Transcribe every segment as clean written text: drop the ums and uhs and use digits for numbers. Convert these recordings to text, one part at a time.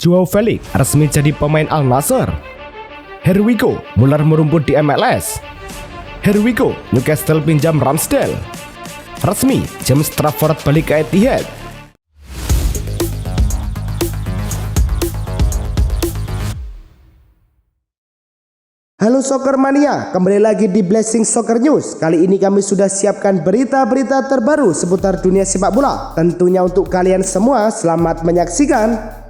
Joao Felix resmi jadi pemain Al Nassr. Here we go, Muller merumput di MLS. Here we go, Newcastle pinjam Ramsdale. Resmi, James Trafford balik ke Etihad. Halo Soccer Mania, kembali lagi di Blessing Soccer News. Kali ini kami sudah siapkan berita-berita terbaru seputar dunia sepak bola. Tentunya untuk kalian semua, selamat menyaksikan.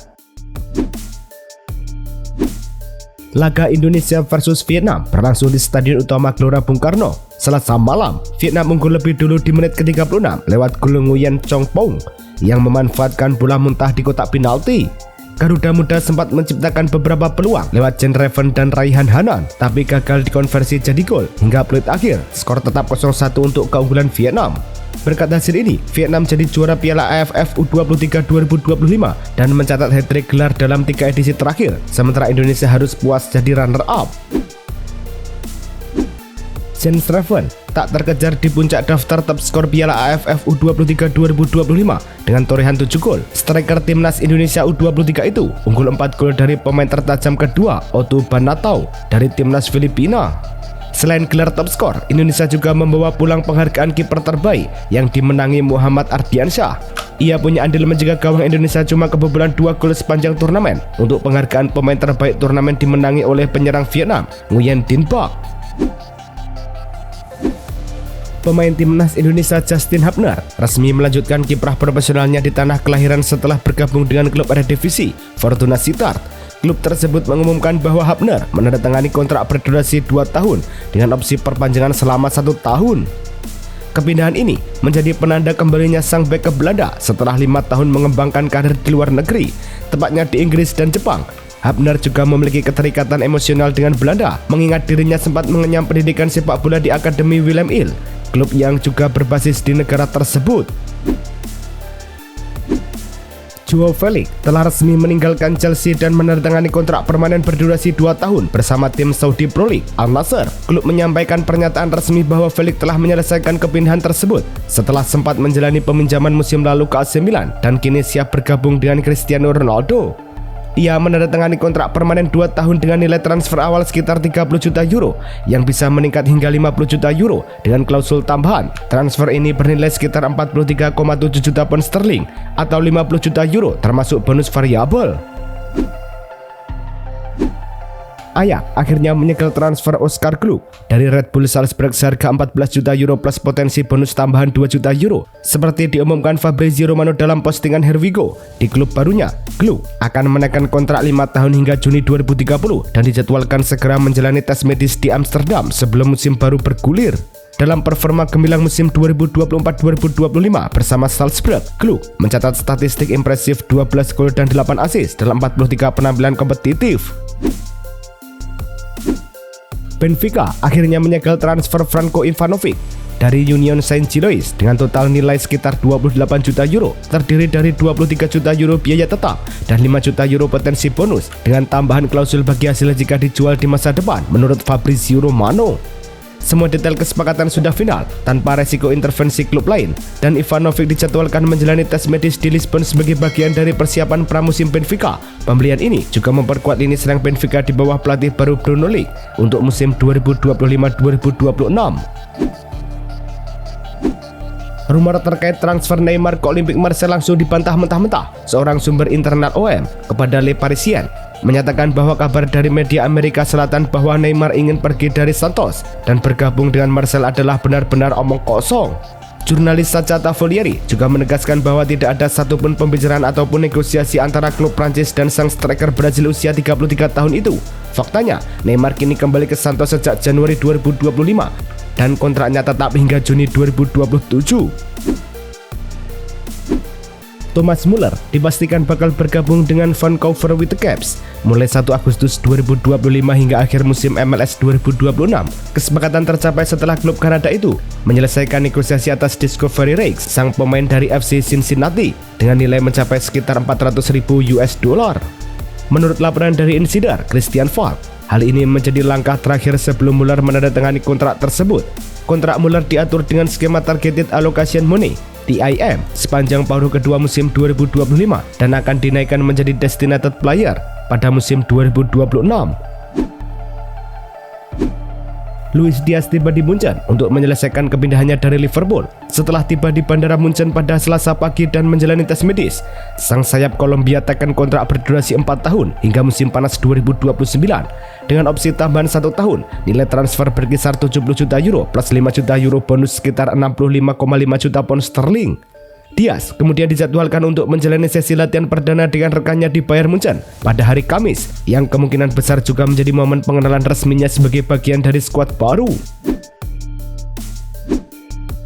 Laga Indonesia versus Vietnam berlangsung di Stadion Utama Gelora Bung Karno. Selasa malam, Vietnam unggul lebih dulu di menit ke-36 lewat gol Nguyen Chong Pong yang memanfaatkan bola muntah di kotak penalti. Garuda Muda sempat menciptakan beberapa peluang lewat Jen Reven dan Raihan Hanan, tapi gagal dikonversi jadi gol. Hingga peluit akhir, skor tetap 0-1 untuk keunggulan Vietnam. Berkat hasil ini, Vietnam jadi juara Piala AFF U23 2025 dan mencatat hat-trick gelar dalam 3 edisi terakhir, sementara Indonesia harus puas jadi runner-up. Jen Reven tak terkejar di puncak daftar top skor Piala AFF U23 2025 dengan torehan 7 gol. Striker timnas Indonesia U23 itu unggul 4 gol dari pemain tertajam kedua, Otto Banatau dari timnas Filipina. Selain gelar top skor, Indonesia juga membawa pulang penghargaan kiper terbaik yang dimenangi Muhammad Ardiansyah. Ia punya andil menjaga gawang Indonesia cuma kebobolan 2 gol sepanjang turnamen. Untuk penghargaan pemain terbaik turnamen dimenangi oleh penyerang Vietnam, Nguyen Din Bach. Pemain timnas Indonesia Justin Hubner resmi melanjutkan kiprah profesionalnya di tanah kelahiran setelah bergabung dengan klub Eredivisie Fortuna Sittard. Klub tersebut mengumumkan bahwa Hubner menandatangani kontrak berdurasi 2 tahun dengan opsi perpanjangan selama 1 tahun. Kepindahan ini menjadi penanda kembalinya sang bek ke Belanda setelah 5 tahun mengembangkan karir di luar negeri, tepatnya di Inggris dan Jepang. Hubner juga memiliki keterikatan emosional dengan Belanda, mengingat dirinya sempat mengenyam pendidikan sepak bola di Akademi Willem Ill, klub yang juga berbasis di negara tersebut. Joao Felix telah resmi meninggalkan Chelsea dan menandatangani kontrak permanen berdurasi 2 tahun bersama tim Saudi Pro League Al Nassr. Klub menyampaikan pernyataan resmi bahwa Felix telah menyelesaikan kepindahan tersebut setelah sempat menjalani peminjaman musim lalu ke AC Milan dan kini siap bergabung dengan Cristiano Ronaldo. Ia menandatangani kontrak permanen 2 tahun dengan nilai transfer awal sekitar 30 juta euro yang bisa meningkat hingga 50 juta euro dengan klausul tambahan. Transfer ini bernilai sekitar 43,7 juta pound sterling atau 50 juta euro termasuk bonus variabel. Ajax akhirnya menyegel transfer Oscar Klug dari Red Bull Salzburg seharga 14 juta euro plus potensi bonus tambahan 2 juta euro. Seperti diumumkan Fabrizio Romano dalam postingan Here we go, di klub barunya, Klug akan menaikkan kontrak 5 tahun hingga Juni 2030 dan dijadwalkan segera menjalani tes medis di Amsterdam sebelum musim baru bergulir. Dalam performa gemilang musim 2024-2025 bersama Salzburg, Klug mencatat statistik impresif 12 gol dan 8 assist dalam 43 penampilan kompetitif. Benfica akhirnya menyegel transfer Franco Ivanovic dari Union Saint-Gilloise dengan total nilai sekitar 28 juta euro, terdiri dari 23 juta euro biaya tetap dan 5 juta euro potensi bonus dengan tambahan klausul bagi hasil jika dijual di masa depan menurut Fabrizio Romano. Semua detail kesepakatan sudah final tanpa resiko intervensi klub lain dan Ivanovic dijadwalkan menjalani tes medis di Lisbon sebagai bagian dari persiapan pramusim Benfica. Pembelian ini juga memperkuat lini serang Benfica di bawah pelatih baru Bruno Lage untuk musim 2025-2026. Rumor terkait transfer Neymar ke Olympique Marseille langsung dibantah mentah-mentah. Seorang sumber internal OM kepada Le Parisien menyatakan bahwa kabar dari media Amerika Selatan bahwa Neymar ingin pergi dari Santos dan bergabung dengan Marseille adalah benar-benar omong kosong. Jurnalis Sacha Tavolieri juga menegaskan bahwa tidak ada satupun pembicaraan ataupun negosiasi antara klub Prancis dan sang striker Brazil usia 33 tahun itu. Faktanya, Neymar kini kembali ke Santos sejak Januari 2025 dan kontraknya tetap hingga Juni 2027. Thomas Muller dipastikan bakal bergabung dengan Vancouver Whitecaps mulai 1 Agustus 2025 hingga akhir musim MLS 2026. Kesepakatan tercapai setelah klub Kanada itu menyelesaikan negosiasi atas Discovery Rights sang pemain dari FC Cincinnati dengan nilai mencapai sekitar 400.000 US dollar. Menurut laporan dari Insider, Christian Falk, hal ini menjadi langkah terakhir sebelum Muller menandatangani kontrak tersebut. Kontrak Muller diatur dengan skema targeted allocation money TIM sepanjang paruh kedua musim 2025 dan akan dinaikkan menjadi designated player pada musim 2026. Luis Diaz tiba di Munchen untuk menyelesaikan kepindahannya dari Liverpool. Setelah tiba di Bandara Munchen pada Selasa pagi dan menjalani tes medis, sang sayap Kolombia tekan kontrak berdurasi 4 tahun hingga musim panas 2029 dengan opsi tambahan 1 tahun. Nilai transfer berkisar 70 juta euro plus 5 juta euro bonus sekitar 65,5 juta pound sterling. Diaz kemudian dijadwalkan untuk menjalani sesi latihan perdana dengan rekannya di Bayern Munchen pada hari Kamis, yang kemungkinan besar juga menjadi momen pengenalan resminya sebagai bagian dari skuad baru.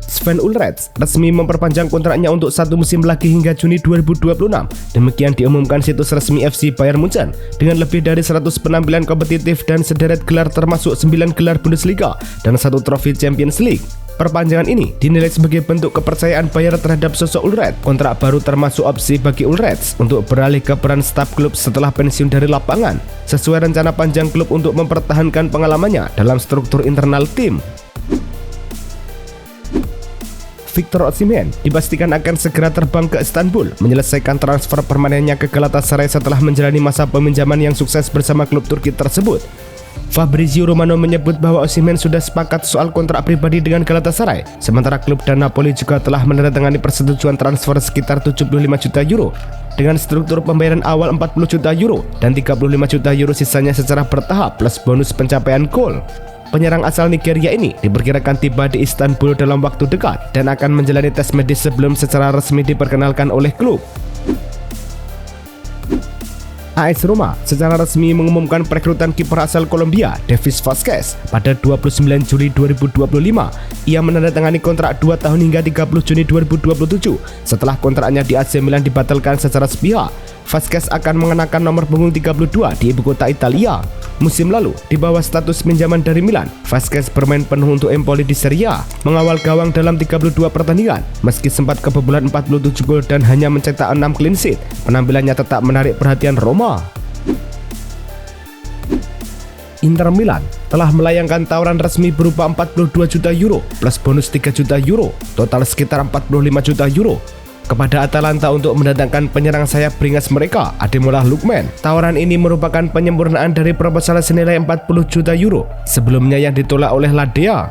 Sven Ulreich resmi memperpanjang kontraknya untuk 1 musim lagi hingga Juni 2026. Demikian diumumkan situs resmi FC Bayern Munchen dengan lebih dari 100 penampilan kompetitif dan sederet gelar termasuk 9 gelar Bundesliga dan 1 trofi Champions League. Perpanjangan ini dinilai sebagai bentuk kepercayaan Bayern terhadap sosok Ulreich. Kontrak baru termasuk opsi bagi Ulreich untuk beralih ke peran staf klub setelah pensiun dari lapangan, sesuai rencana panjang klub untuk mempertahankan pengalamannya dalam struktur internal tim. Victor Osimhen dipastikan akan segera terbang ke Istanbul menyelesaikan transfer permanennya ke Galatasaray setelah menjalani masa peminjaman yang sukses bersama klub Turki tersebut. Fabrizio Romano menyebut bahwa Osimhen sudah sepakat soal kontrak pribadi dengan Galatasaray, sementara klub dan Napoli juga telah menandatangani persetujuan transfer sekitar 75 juta euro dengan struktur pembayaran awal 40 juta euro dan 35 juta euro sisanya secara bertahap plus bonus pencapaian gol. Penyerang asal Nigeria ini diperkirakan tiba di Istanbul dalam waktu dekat dan akan menjalani tes medis sebelum secara resmi diperkenalkan oleh klub. AS Roma secara resmi mengumumkan perekrutan kiper asal Kolombia, Davis Vazquez, pada 29 Juli 2025. Ia menandatangani kontrak 2 tahun hingga 30 Juni 2027 setelah kontraknya di AC Milan dibatalkan secara sepihak. Vazquez akan mengenakan nomor punggung 32 di ibu kota Italia. Musim lalu, di bawah status pinjaman dari Milan, Vazquez bermain penuh untuk Empoli di Serie A, mengawal gawang dalam 32 pertandingan. Meski sempat kebobolan 47 gol dan hanya mencetak 6 clean sheet, penampilannya tetap menarik perhatian Roma. Inter Milan telah melayangkan tawaran resmi berupa 42 juta euro plus bonus 3 juta euro, total sekitar 45 juta euro kepada Atalanta untuk mendatangkan penyerang sayap beringas mereka, Ademola Lookman. Tawaran ini merupakan penyempurnaan dari proposal senilai 40 juta euro sebelumnya yang ditolak oleh Ladea.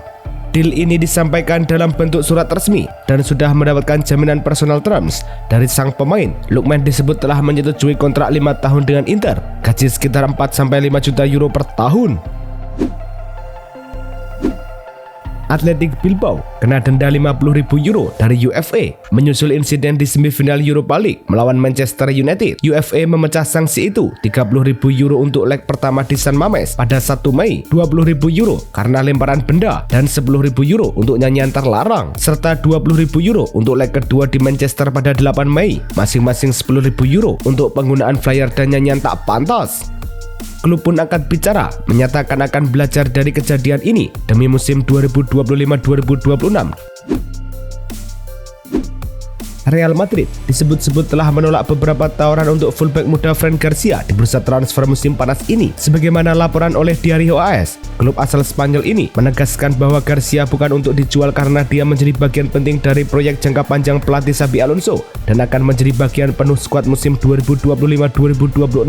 Deal ini disampaikan dalam bentuk surat resmi dan sudah mendapatkan jaminan personal terms dari sang pemain. Lookman disebut telah menyetujui kontrak 5 tahun dengan Inter, gaji sekitar 4-5 juta euro per tahun. Athletic Bilbao kena denda 50.000 euro dari UEFA menyusul insiden di semifinal Europa League melawan Manchester United. UEFA memecah sanksi itu 30.000 euro untuk leg pertama di San Mames pada 1 Mei, 20.000 euro karena lemparan benda dan 10.000 euro untuk nyanyian terlarang, serta 20.000 euro untuk leg kedua di Manchester pada 8 Mei, masing-masing 10.000 euro untuk penggunaan flyer dan nyanyian tak pantas. Klub pun angkat bicara, menyatakan akan belajar dari kejadian ini demi musim 2025-2026. Real Madrid disebut-sebut telah menolak beberapa tawaran untuk fullback muda Fran Garcia di bursa transfer musim panas ini. Sebagaimana laporan oleh Diario AS, klub asal Spanyol ini menegaskan bahwa Garcia bukan untuk dijual karena dia menjadi bagian penting dari proyek jangka panjang pelatih Xabi Alonso dan akan menjadi bagian penuh skuad musim 2025-2026.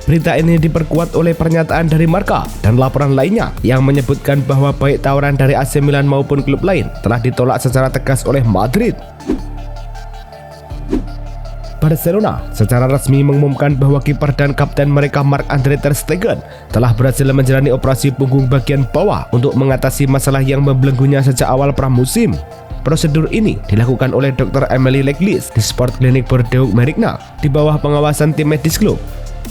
Berita ini diperkuat oleh pernyataan dari Marca dan laporan lainnya yang menyebutkan bahwa baik tawaran dari AC Milan maupun klub lain telah ditolak secara tegas oleh Madrid. Barcelona secara resmi mengumumkan bahwa kiper dan kapten mereka Marc-Andre ter Stegen telah berhasil menjalani operasi punggung bagian bawah untuk mengatasi masalah yang membelenggunya sejak awal pramusim. Prosedur ini dilakukan oleh Dr. Emily Leglis di Sport Clinic Bordeaux Merignac di bawah pengawasan tim medis klub.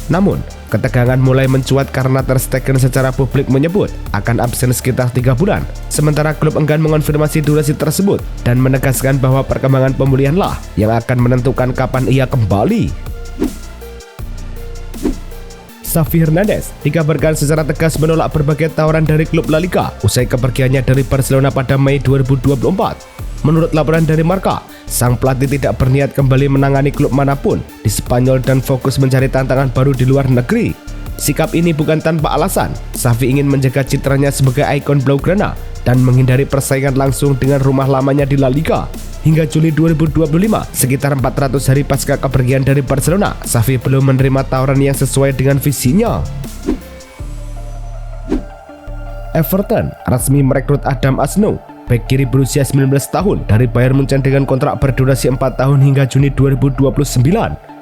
Namun, ketegangan mulai mencuat karena ter Stegen secara publik menyebut akan absen sekitar 3 bulan. Sementara klub enggan mengonfirmasi durasi tersebut dan menegaskan bahwa perkembangan pemulihanlah yang akan menentukan kapan ia kembali. Xavi Hernandez dikabarkan secara tegas menolak berbagai tawaran dari klub La Liga usai kepergiannya dari Barcelona pada Mei 2024. Menurut laporan dari Marca, sang pelatih tidak berniat kembali menangani klub manapun di Spanyol dan fokus mencari tantangan baru di luar negeri. Sikap ini bukan tanpa alasan. Xavi ingin menjaga citranya sebagai ikon Blaugrana dan menghindari persaingan langsung dengan rumah lamanya di La Liga. Hingga Juli 2025, sekitar 400 hari pasca kepergian dari Barcelona, Xavi belum menerima tawaran yang sesuai dengan visinya. Everton resmi merekrut Adam Asnou, bek kiri berusia 19 tahun dari Bayern Munchen dengan kontrak berdurasi 4 tahun hingga Juni 2029.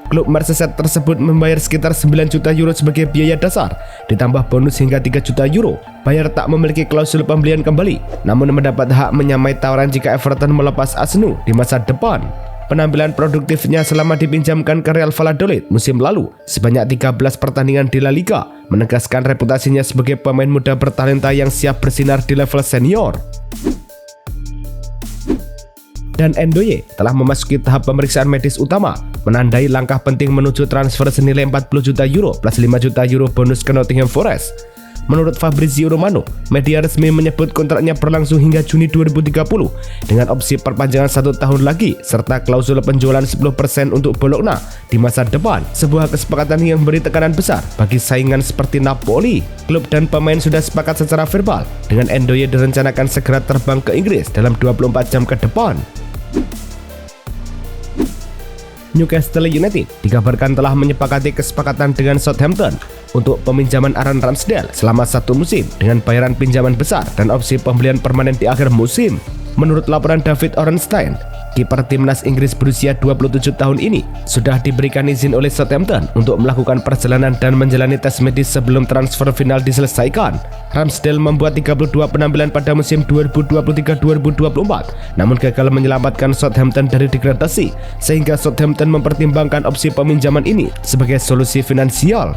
Klub Merseyside tersebut membayar sekitar 9 juta euro sebagai biaya dasar, ditambah bonus hingga 3 juta euro. Bayern tak memiliki klausul pembelian kembali, namun mendapat hak menyamai tawaran jika Everton melepas Asnou di masa depan. Penampilan produktifnya selama dipinjamkan ke Real Valladolid musim lalu, sebanyak 13 pertandingan di La Liga, menegaskan reputasinya sebagai pemain muda bertalenta yang siap bersinar di level senior. Dan Ndoye telah memasuki tahap pemeriksaan medis utama, menandai langkah penting menuju transfer senilai 40 juta euro plus 5 juta euro bonus ke Nottingham Forest. Menurut Fabrizio Romano, media resmi menyebut kontraknya berlangsung hingga Juni 2030 dengan opsi perpanjangan 1 tahun lagi serta klausul penjualan 10% untuk Bologna di masa depan, sebuah kesepakatan yang beri tekanan besar bagi saingan seperti Napoli. Klub dan pemain sudah sepakat secara verbal dengan Ndoye direncanakan segera terbang ke Inggris dalam 24 jam ke depan. Newcastle United dikabarkan telah menyepakati kesepakatan dengan Southampton untuk peminjaman Aaron Ramsdale selama 1 musim dengan bayaran pinjaman besar dan opsi pembelian permanen di akhir musim. Menurut laporan David Ornstein, kiper timnas Inggris berusia 27 tahun ini sudah diberikan izin oleh Southampton untuk melakukan perjalanan dan menjalani tes medis sebelum transfer final diselesaikan. Ramsdale membuat 32 penampilan pada musim 2023-2024, namun gagal menyelamatkan Southampton dari degradasi, sehingga Southampton mempertimbangkan opsi peminjaman ini sebagai solusi finansial.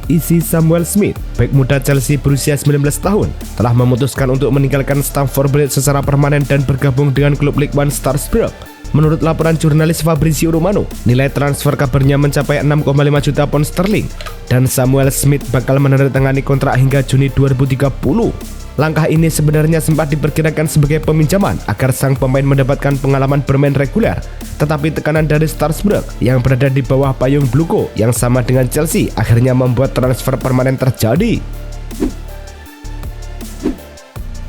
Isi Samuel Smith, bek muda Chelsea berusia 19 tahun, telah memutuskan untuk meninggalkan Stamford Bridge secara permanen dan bergabung dengan klub Ligue 1 Strasbourg. Menurut laporan jurnalis Fabrizio Romano, nilai transfer kabarnya mencapai 6,5 juta pound sterling dan Samuel Smith bakal menandatangani kontrak hingga Juni 2030. Langkah ini sebenarnya sempat diperkirakan sebagai peminjaman agar sang pemain mendapatkan pengalaman bermain reguler, tetapi tekanan dari Strasbourg yang berada di bawah payung Bluco yang sama dengan Chelsea akhirnya membuat transfer permanen terjadi.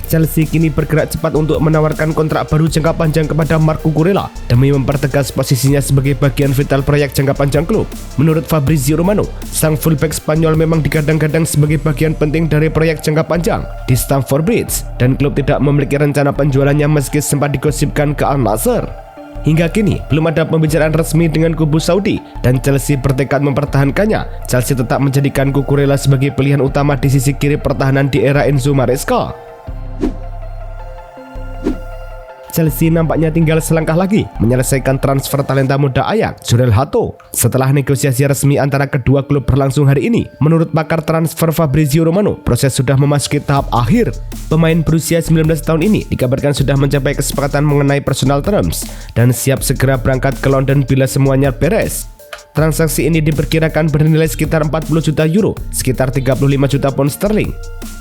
Chelsea kini bergerak cepat untuk menawarkan kontrak baru jangka panjang kepada Marc Cucurella demi mempertegas posisinya sebagai bagian vital proyek jangka panjang klub. Menurut Fabrizio Romano, sang fullback Spanyol memang digadang-gadang sebagai bagian penting dari proyek jangka panjang di Stamford Bridge dan klub tidak memiliki rencana penjualannya meski sempat digosipkan ke Al Nassr. Hingga kini, belum ada pembicaraan resmi dengan kubu Saudi dan Chelsea bertekad mempertahankannya. Chelsea tetap menjadikan Cucurella sebagai pilihan utama di sisi kiri pertahanan di era Enzo Maresca. Chelsea nampaknya tinggal selangkah lagi menyelesaikan transfer talenta muda Ajax, Jorel Hato. Setelah negosiasi resmi antara kedua klub berlangsung hari ini, menurut pakar transfer Fabrizio Romano, proses sudah memasuki tahap akhir. Pemain berusia 19 tahun ini dikabarkan sudah mencapai kesepakatan mengenai personal terms dan siap segera berangkat ke London bila semuanya beres. Transaksi ini diperkirakan bernilai sekitar 40 juta euro, sekitar 35 juta pound sterling.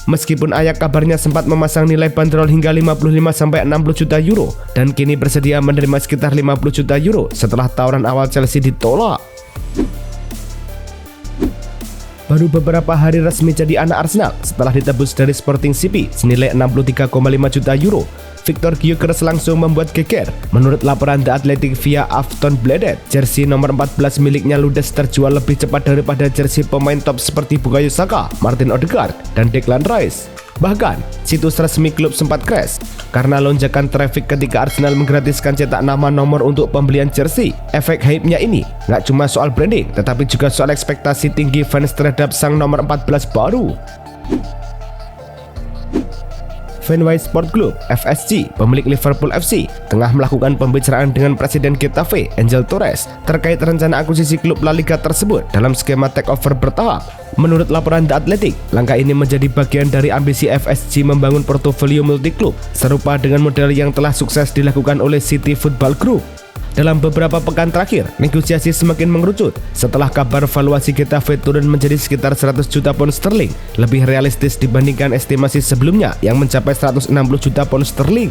Meskipun Ajax kabarnya sempat memasang nilai bandrol hingga 55-60 juta euro dan kini bersedia menerima sekitar 50 juta euro setelah tawaran awal Chelsea ditolak. Baru beberapa hari resmi jadi anak Arsenal setelah ditebus dari Sporting CP senilai 63,5 juta euro. Victor Gyökeres langsung membuat geger. Menurut laporan The Athletic via Aftonbladet, jersey nomor 14 miliknya ludes terjual lebih cepat daripada jersey pemain top seperti Bukayo Saka, Martin Odegaard, dan Declan Rice. Bahkan, situs resmi klub sempat crash karena lonjakan traffic ketika Arsenal menggratiskan cetak nama nomor untuk pembelian jersey. Efek hype-nya ini nggak cuma soal branding, tetapi juga soal ekspektasi tinggi fans terhadap sang nomor 14 baru. Fenway Sport Club (FSG), pemilik Liverpool FC, tengah melakukan pembicaraan dengan Presiden Getafe, Angel Torres, terkait rencana akuisisi klub La Liga tersebut dalam skema takeover bertahap. Menurut laporan The Athletic, langkah ini menjadi bagian dari ambisi FSG membangun portofolio multi-klub serupa dengan model yang telah sukses dilakukan oleh City Football Group. Dalam beberapa pekan terakhir, negosiasi semakin mengerucut setelah kabar valuasi Getafe turun menjadi sekitar 100 juta pound sterling, lebih realistis dibandingkan estimasi sebelumnya yang mencapai 160 juta pound sterling.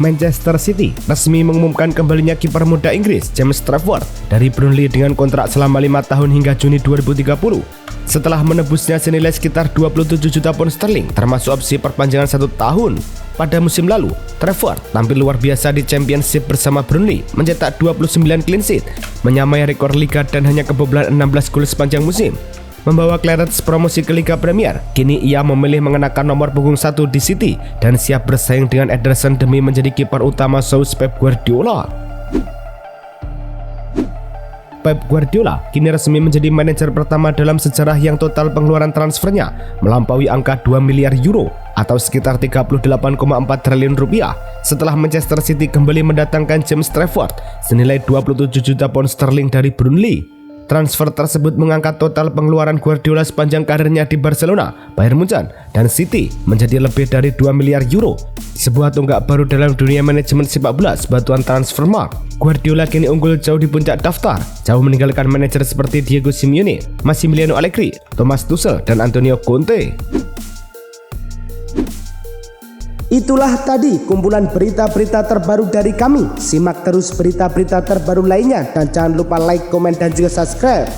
Manchester City resmi mengumumkan kembalinya kiper muda Inggris James Trafford dari Burnley dengan kontrak selama 5 tahun hingga Juni 2030. Setelah menebusnya senilai sekitar 27 juta pound sterling termasuk opsi perpanjangan 1 tahun. Pada musim lalu, Trafford tampil luar biasa di Championship bersama Burnley, mencetak 29 clean sheet, menyamai rekor liga dan hanya kebobolan 16 gol sepanjang musim. Membawa Clarets promosi ke Liga Premier, kini ia memilih mengenakan nomor punggung 1 di City dan siap bersaing dengan Ederson demi menjadi kiper utama Saus Pep Guardiola. Pep Guardiola kini resmi menjadi manajer pertama dalam sejarah yang total pengeluaran transfernya melampaui angka 2 miliar euro atau sekitar 38,4 triliun rupiah setelah Manchester City kembali mendatangkan James Trafford senilai 27 juta pound sterling dari Burnley. Transfer tersebut mengangkat total pengeluaran Guardiola sepanjang karirnya di Barcelona, Bayern Munchen, dan City menjadi lebih dari 2 miliar euro. Sebuah tonggak baru dalam dunia manajemen sepak bola sebatuan Transfermarkt. Guardiola kini unggul jauh di puncak daftar, jauh meninggalkan manajer seperti Diego Simeone, Massimiliano Allegri, Thomas Tuchel, dan Antonio Conte. Itulah tadi kumpulan berita-berita terbaru dari kami. Simak terus berita-berita terbaru lainnya dan jangan lupa like, komen, dan juga subscribe.